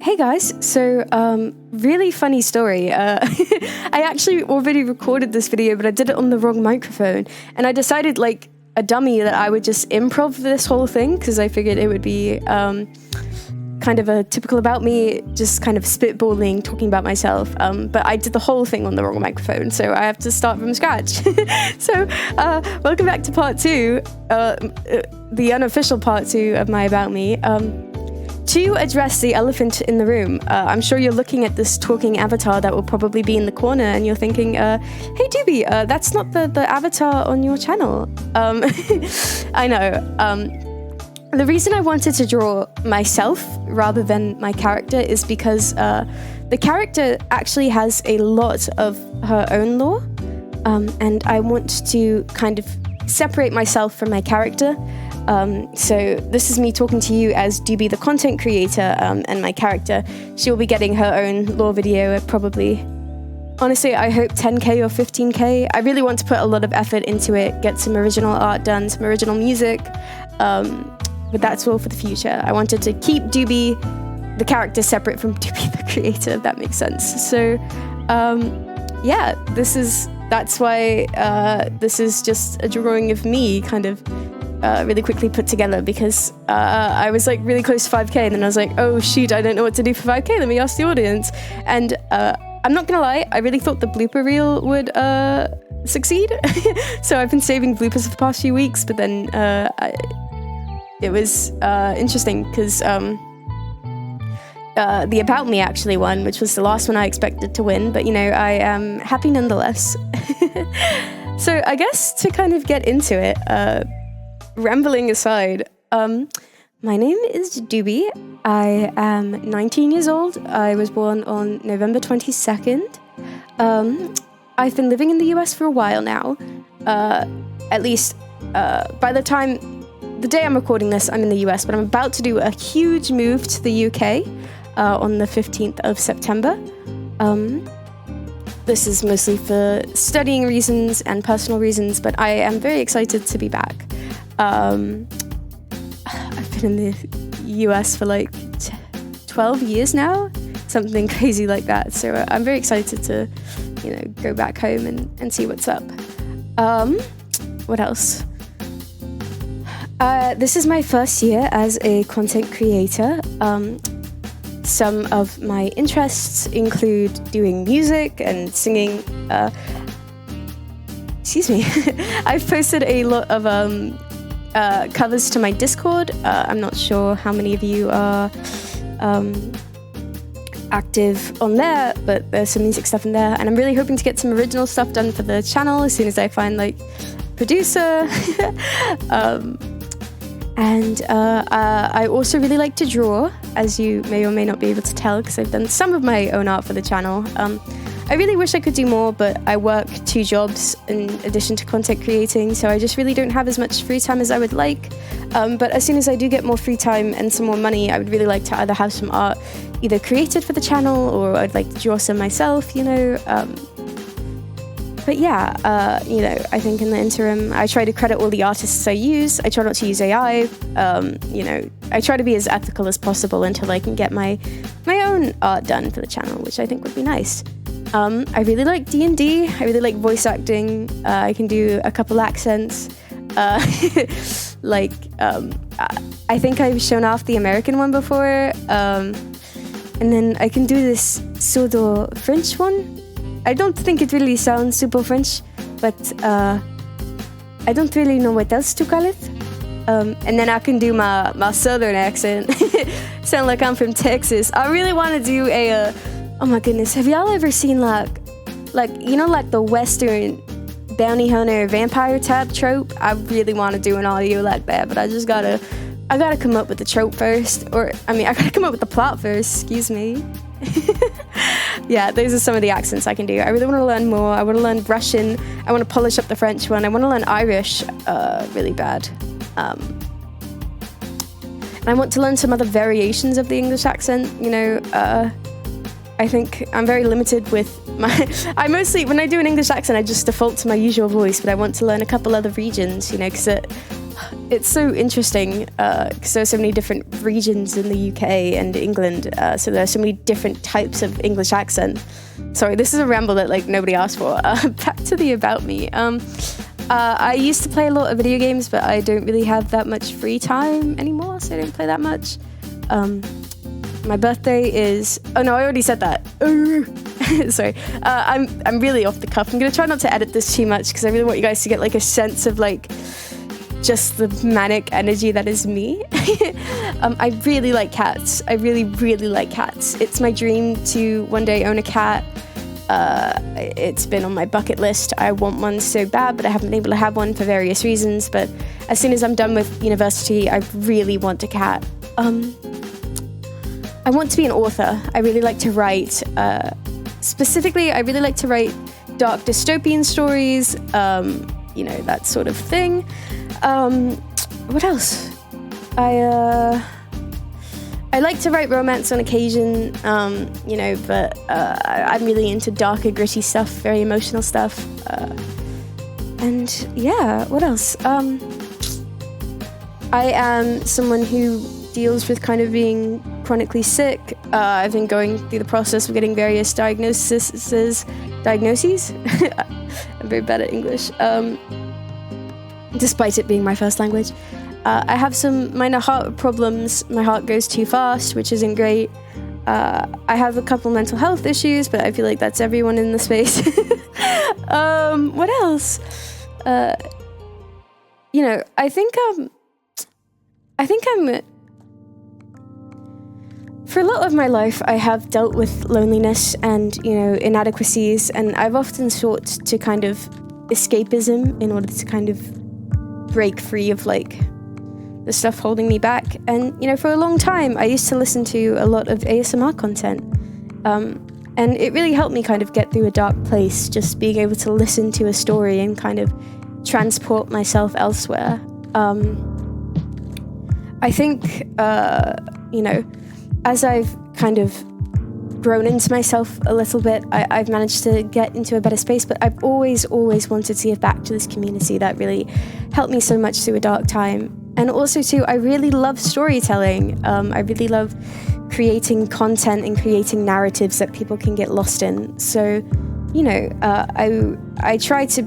Hey guys, so really funny story. I actually already recorded this video, but I did it on the wrong microphone, and I decided, like a dummy, that I would just improv this whole thing because I figured it would be kind of a typical about me, just kind of spitballing, talking about myself. But I did the whole thing on the wrong microphone, so I have to start from scratch. So welcome back to part 2, the unofficial part 2 of my About Me. To address the elephant in the room, I'm sure you're looking at this talking avatar that will probably be in the corner, and you're thinking, hey Doobie, that's not the avatar on your channel. I know. The reason I wanted to draw myself rather than my character is because the character actually has a lot of her own lore, and I want to kind of separate myself from my character. So this is me talking to you as Doobie, the content creator, and my character. She will be getting her own lore video at probably, honestly, I hope 10k or 15k. I really want to put a lot of effort into it, get some original art done, some original music, but that's all for the future. I wanted to keep Doobie, the character, separate from Doobie, the creator, if that makes sense. So, yeah, that's why this is just a drawing of me, kind of really quickly put together, because I was like really close to 5k, and then I was like, oh shoot, I don't know what to do for 5k, let me ask the audience. And I'm not gonna lie, I really thought the blooper reel would succeed. So I've been saving bloopers for the past few weeks, but then it was interesting because the About Me actually won, which was the last one I expected to win, but you know, I am happy nonetheless. So I guess to kind of get into it, rambling aside, my name is Doobie. I am 19 years old. I was born on November 22nd. I've been living in the US for a while now. At least by the day I'm recording this, I'm in the US, but I'm about to do a huge move to the UK on the 15th of September. This is mostly for studying reasons and personal reasons, but I am very excited to be back. I've been in the US for like 12 years now, something crazy like that. So I'm very excited to, you know, go back home and see what's up. What else? This is my first year as a content creator. Some of my interests include doing music and singing. Excuse me. I've posted a lot of covers to my Discord. I'm not sure how many of you are active on there, but there's some music stuff in there, and I'm really hoping to get some original stuff done for the channel as soon as I find like producer. And I also really like to draw, as you may or may not be able to tell, because I've done some of my own art for the channel. I really wish I could do more, but I work 2 jobs in addition to content creating, so I just really don't have as much free time as I would like. But as soon as I do get more free time and some more money, I would really like to either have some art either created for the channel, or I'd like to draw some myself, you know. But yeah, you know, I think in the interim, I try to credit all the artists I use. I try not to use AI. You know, I try to be as ethical as possible until I can get my own art done for the channel, which I think would be nice. I really like D&D. I really like voice acting. I can do a couple accents. Like, I think I've shown off the American one before. And then I can do this pseudo French one. I don't think it really sounds super French, but I don't really know what else to call it. And then I can do my southern accent. Sound like I'm from Texas. I really want to do a... oh my goodness, have y'all ever seen like you know, like the Western bounty hunter vampire type trope? I really want to do an audio like that, but I gotta come up with the trope first. Or, I mean, I gotta come up with the plot first, excuse me. Yeah, those are some of the accents I can do. I really want to learn more. I want to learn Russian. I want to polish up the French one. I want to learn Irish really bad. And I want to learn some other variations of the English accent. You know, I think I'm very limited with I mostly, when I do an English accent, I just default to my usual voice, but I want to learn a couple other regions, you know, because it's so interesting because there are so many different regions in the UK and England. So there are so many different types of English accent. Sorry, this is a ramble that like nobody asked for. Back to the about me. I used to play a lot of video games, but I don't really have that much free time anymore, so I don't play that much. My birthday is... Oh no, I already said that. Sorry. I'm really off the cuff. I'm going to try not to edit this too much because I really want you guys to get like a sense of like just the manic energy that is me. I really like cats. I really, really like cats. It's my dream to one day own a cat. It's been on my bucket list. I want one so bad, but I haven't been able to have one for various reasons. But as soon as I'm done with university, I really want a cat. I want to be an author. I really like to write. Specifically, I really like to write dark dystopian stories, that sort of thing. What else? I like to write romance on occasion, but I'm really into darker, gritty stuff, very emotional stuff. And yeah, what else? I am someone who deals with kind of being chronically sick. I've been going through the process of getting various diagnoses. I'm very bad at English, despite it being my first language. I have some minor heart problems. My heart goes too fast, which isn't great. I have a couple mental health issues, but I feel like that's everyone in the space. What else? I think I'm... For a lot of my life, I have dealt with loneliness and, inadequacies, and I've often sought to kind of escapism in order to kind of break free of, like, the stuff holding me back. And, for a long time, I used to listen to a lot of ASMR content, and it really helped me kind of get through a dark place, just being able to listen to a story and kind of transport myself elsewhere. I think, as I've kind of grown into myself a little bit, I've managed to get into a better space, but I've always wanted to give back to this community that really helped me so much through a dark time. And also, too, I really love storytelling. I really love creating content and creating narratives that people can get lost in. So, I try to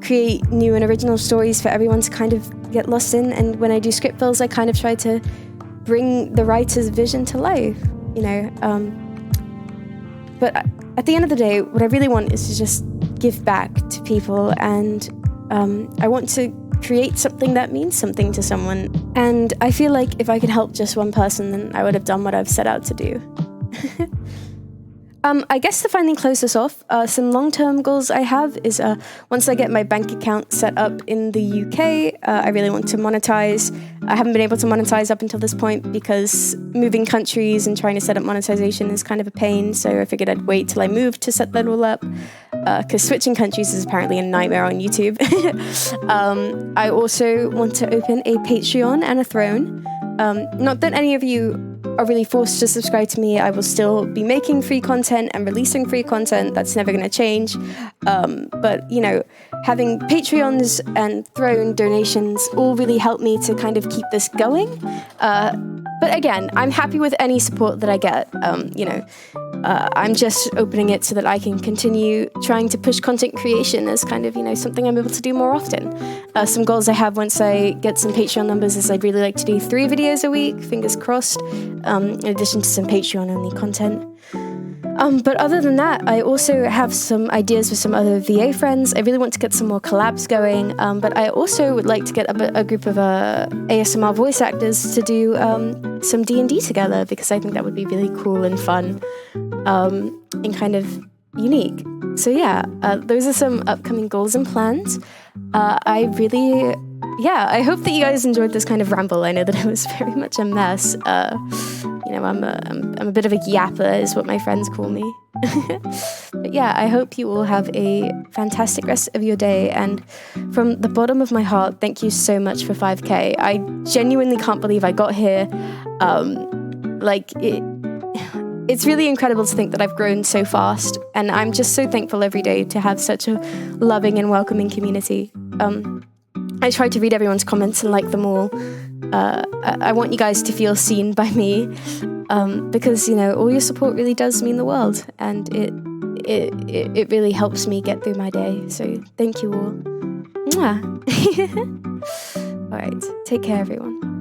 create new and original stories for everyone to kind of get lost in, and when I do script fills, I kind of try to bring the writer's vision to life, but at the end of the day, what I really want is to just give back to people, and I want to create something that means something to someone, and I feel like if I could help just one person, then I would have done what I've set out to do. I guess to finally close this off, some long-term goals I have is once I get my bank account set up in the UK, I really want to monetize. I haven't been able to monetize up until this point because moving countries and trying to set up monetization is kind of a pain, so I figured I'd wait till I moved to set that all up, because switching countries is apparently a nightmare on YouTube. I also want to open a Patreon and a Throne. Not that any of you are really forced to subscribe to me. I will still be making free content and releasing free content. That's never going to change. But, having Patreons and Throne donations all really help me to kind of keep this going. But again, I'm happy with any support that I get. I'm just opening it so that I can continue trying to push content creation as kind of, something I'm able to do more often. Some goals I have once I get some Patreon numbers is I'd really like to do 3 videos a week, fingers crossed, in addition to some Patreon-only content. But other than that, I also have some ideas with some other VA friends. I really want to get some more collabs going, but I also would like to get a group of ASMR voice actors to do some D&D together, because I think that would be really cool and fun and kind of unique. So yeah, those are some upcoming goals and plans. I hope that you guys enjoyed this kind of ramble. I know that it was very much a mess. I'm a bit of a yapper is what my friends call me. But yeah, I hope you all have a fantastic rest of your day, and from the bottom of my heart, thank you so much for 5K. I genuinely can't believe I got here. It's really incredible to think that I've grown so fast, and I'm just so thankful every day to have such a loving and welcoming community. I try to read everyone's comments and like them all. I want you guys to feel seen by me, because, you know, all your support really does mean the world, and it really helps me get through my day. So thank you all. Mwah. All right, take care, everyone.